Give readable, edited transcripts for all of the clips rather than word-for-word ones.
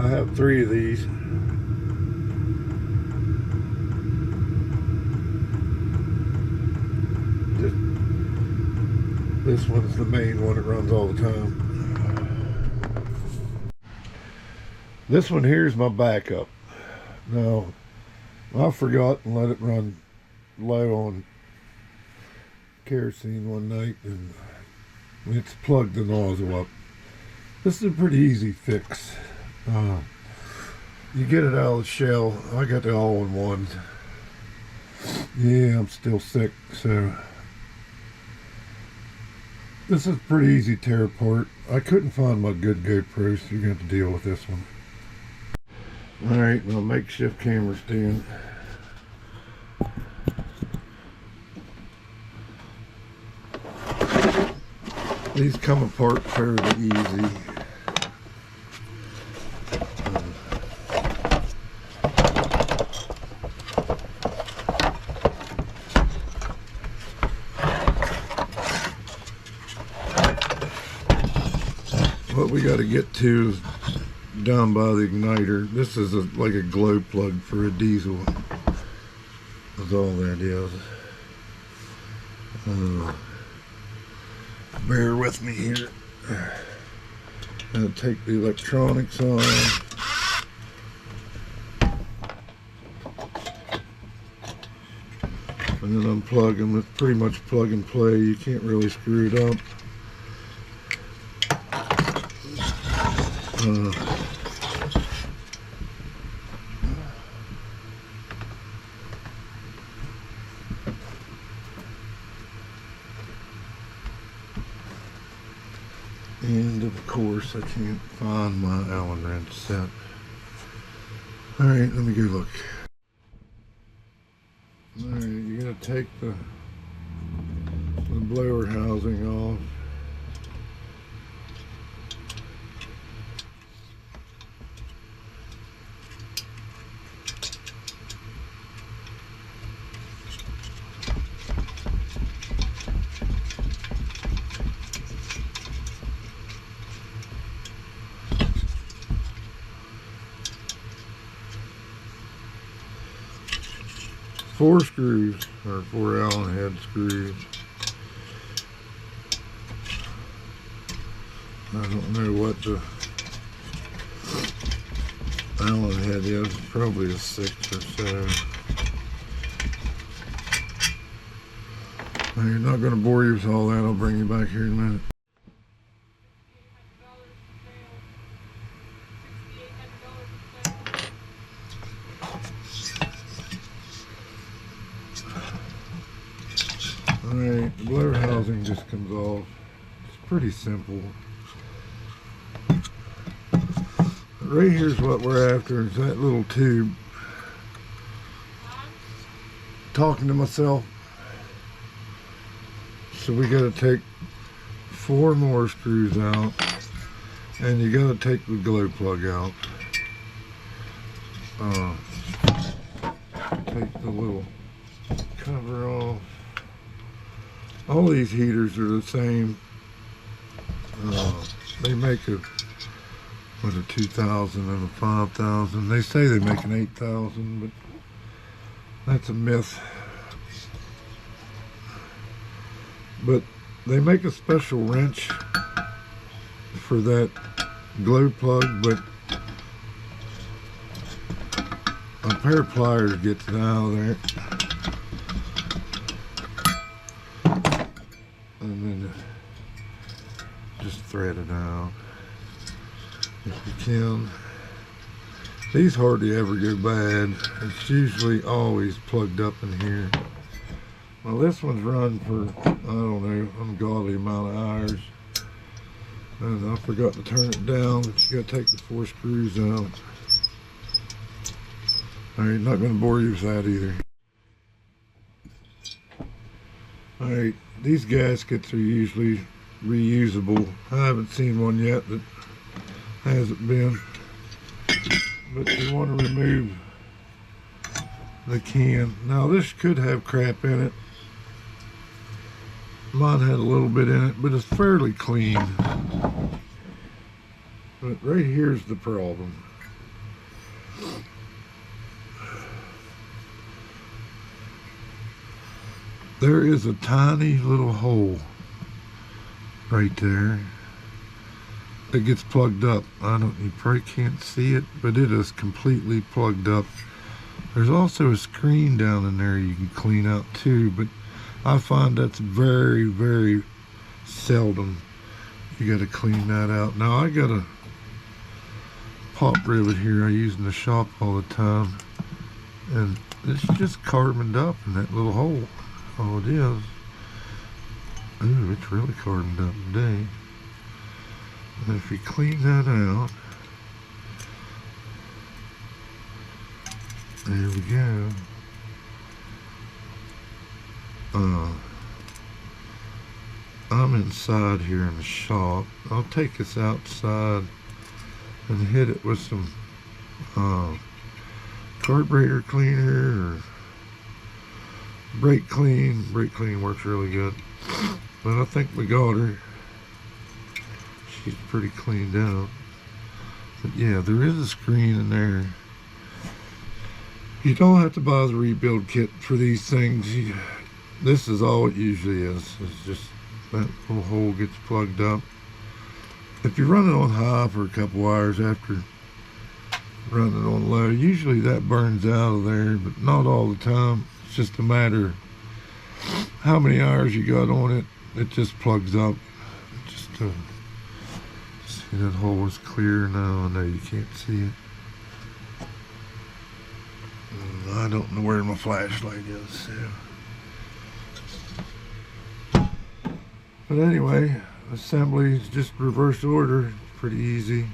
I have 3 of these. This one's the main one that runs all the time. This one here is my backup. Now, I forgot and let it run low on kerosene one night, and it's plugged the nozzle up. This is a pretty easy fix. You get it out of the shell. I got the all-in-one. Yeah, I'm still sick, so this is pretty easy to tear apart. I couldn't find my good GoPro, so you're going to have to deal with this one. Alright, my makeshift camera stand. These come apart fairly easy. What we got to get to is down by the igniter. This is like a glow plug for a diesel. That's all that is. Bear with me here. I'll take the electronics on. And then unplug them. It's pretty much plug and play. You can't really screw it up. And of course I can't find my Allen wrench set. Alright, let me go look. Alright, you're going to take the blower housing off. Four screws, or 4 Allen head screws. I don't know what the Allen head is, probably a 6 or so. Now, you're not going to bore you with all that, I'll bring you back here in a minute. Alright, the blower housing just comes off. It's pretty simple. Right here's what we're after, is that little tube. Talking to myself. So we gotta take 4 more screws out, and you gotta take the glow plug out. Take the little cover off. All these heaters are the same. They make a 2,000 and a 5,000. They say they make an 8,000, but that's a myth. But they make a special wrench for that glow plug, but a pair of pliers gets it out of there. And then just thread it out if you can. These hardly ever go bad. It's usually always plugged up in here. Well, this one's run for, I don't know, ungodly amount of hours. And I forgot to turn it down, but you gotta take the 4 screws out. Alright, not gonna bore you with that either. Alright, these gaskets are usually reusable. I haven't seen one yet that hasn't been. But you want to remove the can. Now this could have crap in it. Mine had a little bit in it, but it's fairly clean. But right here's the problem. there is a tiny little hole right there that gets plugged up. You probably can't see it, but it is completely plugged up. There's also a screen down in there you can clean out too, but I find that's very, very seldom you got to clean that out. Now I got a pop rivet here I use in the shop all the time, and it's just carboned up in that little hole. All it is. Ooh, it's really carboned up today. And if you clean that out, there we go. I'm inside here in the shop. I'll take this outside and hit it with some carburetor cleaner or brake clean. Brake clean works really good. But I think we got her. She's pretty cleaned out. But yeah, there is a screen in there. You don't have to buy the rebuild kit for these things. This is all it usually is. It's just that little hole gets plugged up. If you run it on high for a couple hours after running it on low, usually that burns out of there, but not all the time. It's just a matter of how many hours you got on it. It just plugs up. Just see, that hole is clear now. I know you can't see it. I don't know where my flashlight is, so. But anyway, assembly is just reverse order. It's pretty easy.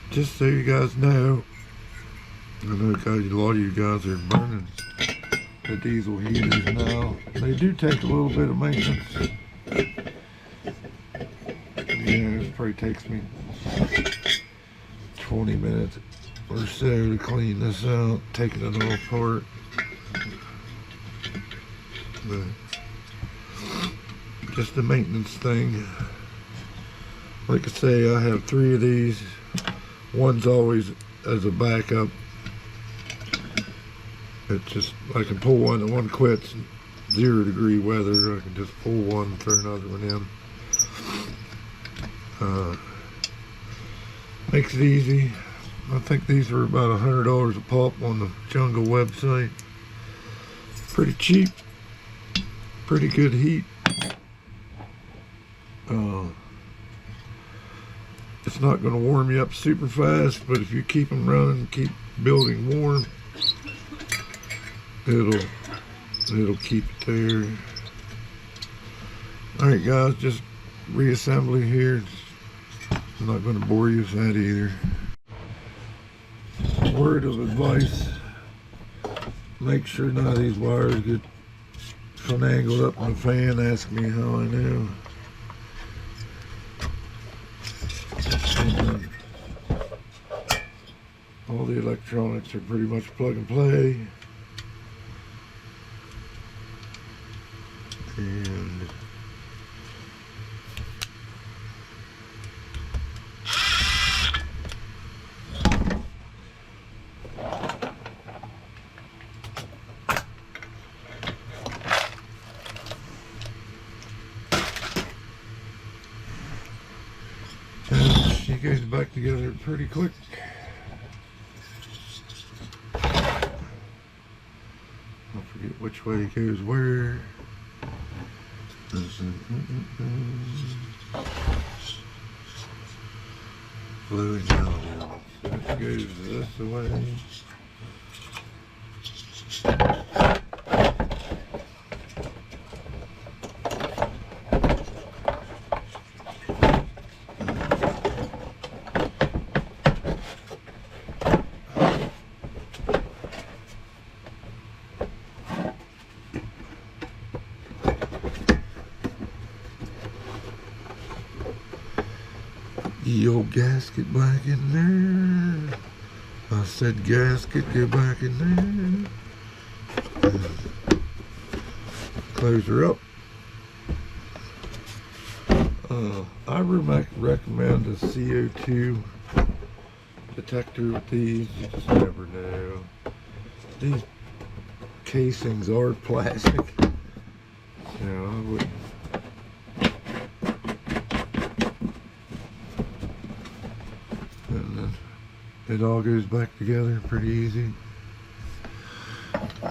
Just so you guys know, I know a lot of you guys are burning the diesel heaters now. They do take a little bit of maintenance. Yeah, it probably takes me 20 minutes or so to clean this out, taking it all apart. But just a maintenance thing. Like I say, I have 3 of these. One's always as a backup. It's just, I can pull one and one quits, 0-degree weather. I can just pull one and throw another one in. Makes it easy. I think these are about $100 a pop on the Jungle website. Pretty cheap, pretty good heat. It's not going to warm you up super fast, but if you keep them running, keep building warm, it'll keep it there. All right, guys, just reassembly here. I'm not going to bore you with that either. Word of advice: make sure none of these wires get finagled up in the fan. Ask me how I know. And all the electronics are pretty much plug and play. And she goes back together pretty quick. I forget which way it goes where. Fluid down now. So it goes this way. The old gasket back in there. I said gasket, go back in there. Close her up. I recommend a CO2 detector with these. You just never know. These casings are plastic. So I would. And then it all goes back together pretty easy.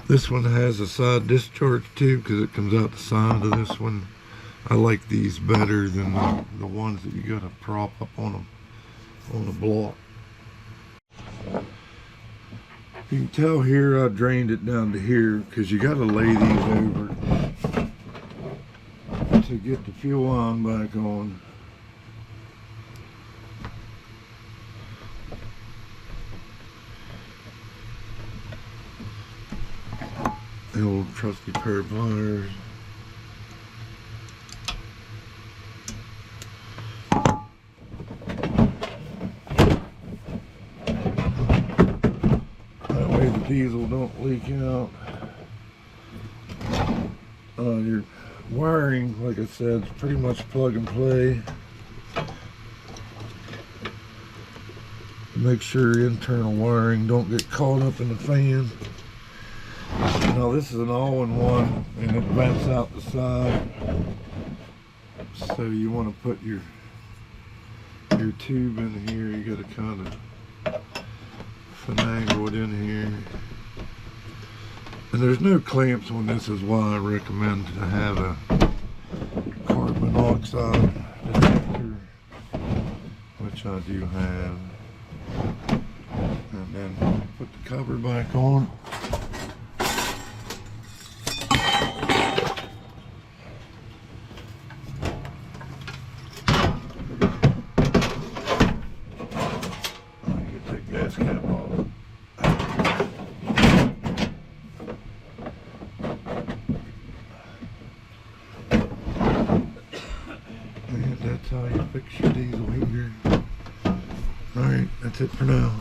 This one has a side discharge tube because it comes out the side of this one. I like these better than the ones that you gotta prop up on a block. You can tell here I drained it down to here because you gotta lay these over to get the fuel line back on. The old trusty pair of pliers. That way the diesel don't leak out. Your wiring, like I said, is pretty much plug and play. Make sure your internal wiring don't get caught up in the fan. Now this is an all-in-one and it vents out the side, so you want to put your tube in here. You got to kind of finagle it in here, and there's no clamps on this, is why I recommend to have a carbon monoxide detector, which I do have. And then put the cover back on. Gas cap off. And that's how you fix your diesel heater. Alright, that's it for now.